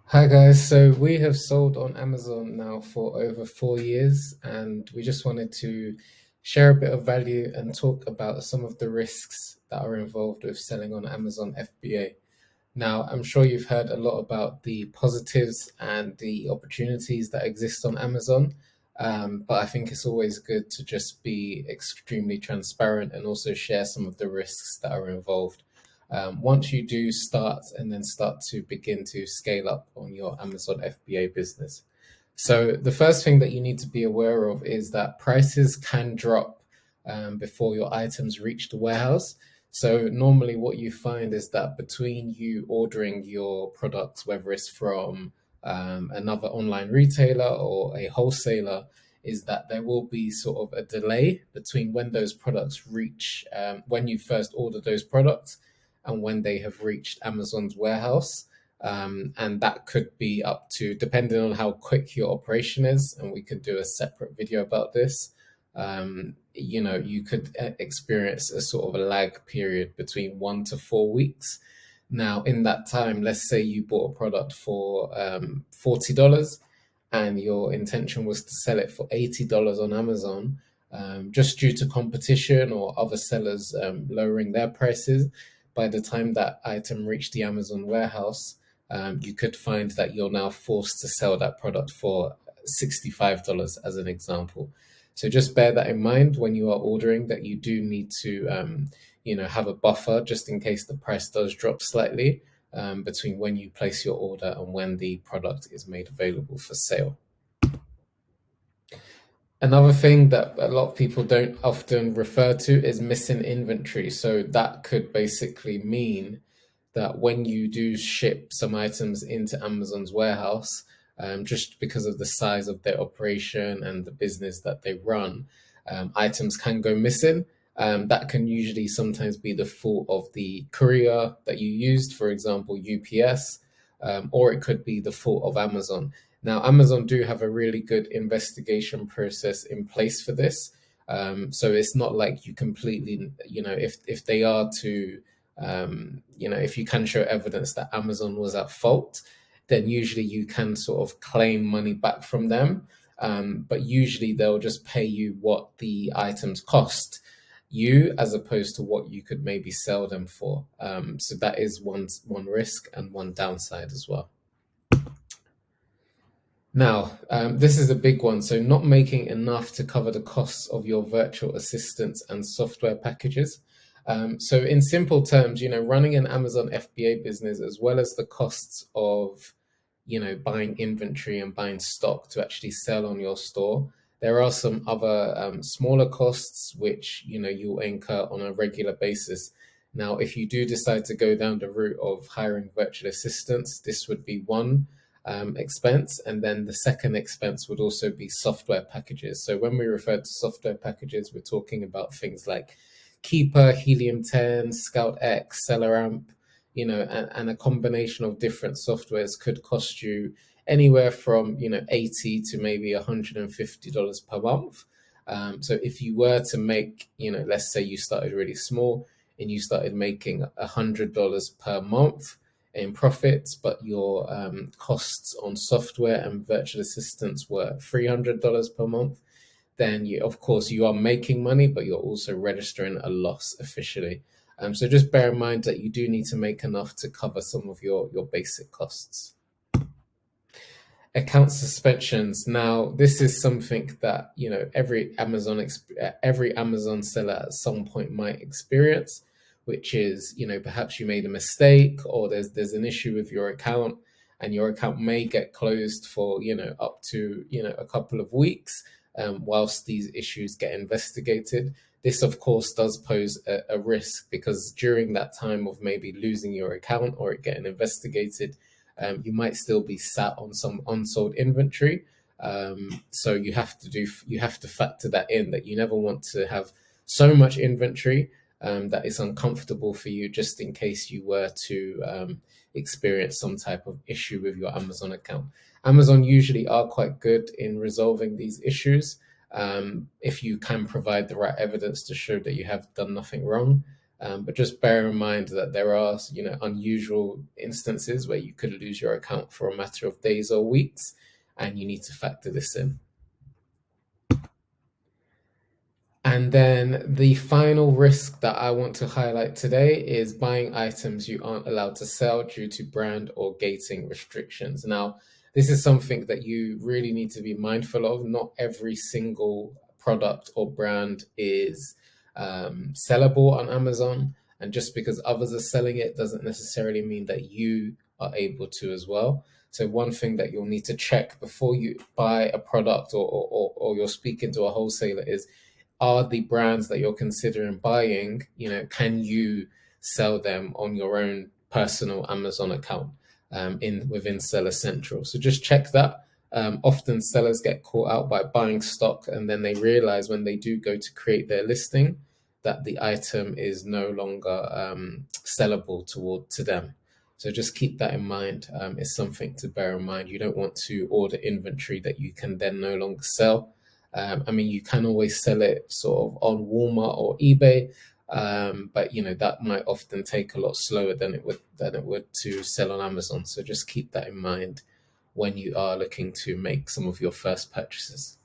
Hi guys, so we have sold on Amazon now for over 4 years, and we just wanted to share a bit of value and talk about some of the risks that are involved with selling on Amazon FBA. Now, I'm sure you've heard a lot about the positives and the opportunities that exist on Amazon, but I think it's always good to just be extremely transparent and also share some of the risks that are involved. Once you do start and then start to begin to scale up on your Amazon FBA business. So, the first thing that you need to be aware of is that prices can drop before your items reach the warehouse. So normally what you find is that between you ordering your products, whether it's from another online retailer or a wholesaler, is that there will be sort of a delay between when those products reach, when you first order those products and when they have reached Amazon's warehouse. And that could be up to, depending on how quick your operation is, and we could do a separate video about this. You could experience a sort of a lag period between 1 to 4 weeks. Now, in that time, let's say you bought a product for $40 and your intention was to sell it for $80 on Amazon, just due to competition or other sellers lowering their prices. By the time that item reached the Amazon warehouse, you could find that you're now forced to sell that product for $65 as an example. So just bear that in mind when you are ordering, that you do need to, have a buffer just in case the price does drop slightly between when you place your order and when the product is made available for sale. Another thing that a lot of people don't often refer to is missing inventory. So that could basically mean that when you do ship some items into Amazon's warehouse, just because of the size of their operation and the business that they run, items can go missing. That can usually sometimes be the fault of the courier that you used, for example, UPS, or it could be the fault of Amazon. Now, Amazon do have a really good investigation process in place for this. So it's not like you completely, if they are to, if you can show evidence that Amazon was at fault, then usually you can sort of claim money back from them. But usually they'll just pay you what the items cost you as opposed to what you could maybe sell them for. So that is one risk and one downside as well. Now, this is a big one. So, not making enough to cover the costs of your virtual assistants and software packages. So, in simple terms, running an Amazon FBA business, as well as the costs of, buying inventory and buying stock to actually sell on your store, there are some other smaller costs which, you'll incur on a regular basis. Now, if you do decide to go down the route of hiring virtual assistants, this would be one expense. And then the second expense would also be software packages. So when we refer to software packages, we're talking about things like Keeper, Helium 10, Scout X, SellerAmp, and a combination of different softwares could cost you anywhere from, 80 to maybe $150 per month. So if you were to make, let's say you started really small and you started making $100 per month in profits, but your costs on software and virtual assistants were $300 per month, then of course you are making money, but you're also registering a loss officially. So just bear in mind that you do need to make enough to cover some of your basic costs. Account suspensions. Now, this is something that every Amazon seller at some point might experience, which is perhaps you made a mistake or there's an issue with your account, and your account may get closed for up to a couple of weeks whilst these issues get investigated. This, of course, does pose a risk, because during that time of maybe losing your account or it getting investigated, you might still be sat on some unsold inventory. So you have to factor that in, that you never want to have so much inventory that is uncomfortable for you, just in case you were to experience some type of issue with your Amazon account. Amazon usually are quite good in resolving these issues if you can provide the right evidence to show that you have done nothing wrong. But just bear in mind that there are, unusual instances where you could lose your account for a matter of days or weeks, and you need to factor this in. And then the final risk that I want to highlight today is buying items you aren't allowed to sell due to brand or gating restrictions. Now, this is something that you really need to be mindful of. Not every single product or brand is sellable on Amazon. And just because others are selling it doesn't necessarily mean that you are able to as well. So one thing that you'll need to check before you buy a product or you're speaking to a wholesaler is, are the brands that you're considering buying, can you sell them on your own personal Amazon account in within Seller Central? So just check that. Often sellers get caught out by buying stock, and then they realize when they do go to create their listing that the item is no longer sellable to them. So just keep that in mind. It's something to bear in mind. You don't want to order inventory that you can then no longer sell. I mean, you can always sell it sort of on Walmart or eBay, but that might often take a lot slower than it would to sell on Amazon. So just keep that in mind when you are looking to make some of your first purchases.